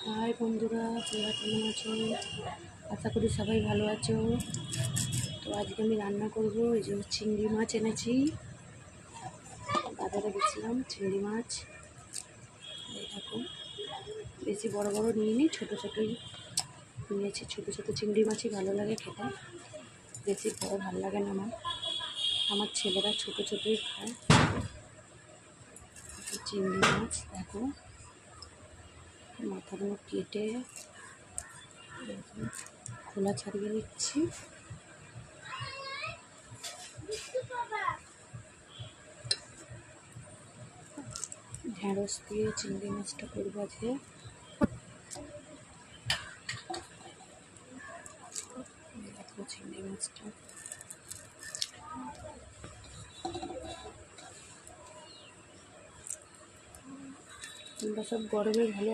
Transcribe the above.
High বন্ধুরা, তোমরা কেমন আছো? আশা করি সবাই ভালো আছো। তো আজকে আমি রান্না করব। এই যে চিংড়ি মাছ এনেছি, বাজারে গেছিলাম। চিংড়ি মাছ এই দেখো, বেশি বড় বড় নিইনি, ছোটো ছোটোই নিয়েছি। ছোটো ছোটো চিংড়ি মাছই ভালো লাগে খেতে, বেশি বড় ভালো লাগে না। আমার ছেলেরা ছোটো ছোটোই খায়। চিংড়ি মাছ দেখো, মাথাগুলো কেটে খোলা ছাড়িয়ে নিচ্ছি। ঢেঁড়স দিয়ে চিংড়ি মাছটা করবো আজকে। দেখো চিংড়ি মাছটা তোমরা সব গরমে ভালো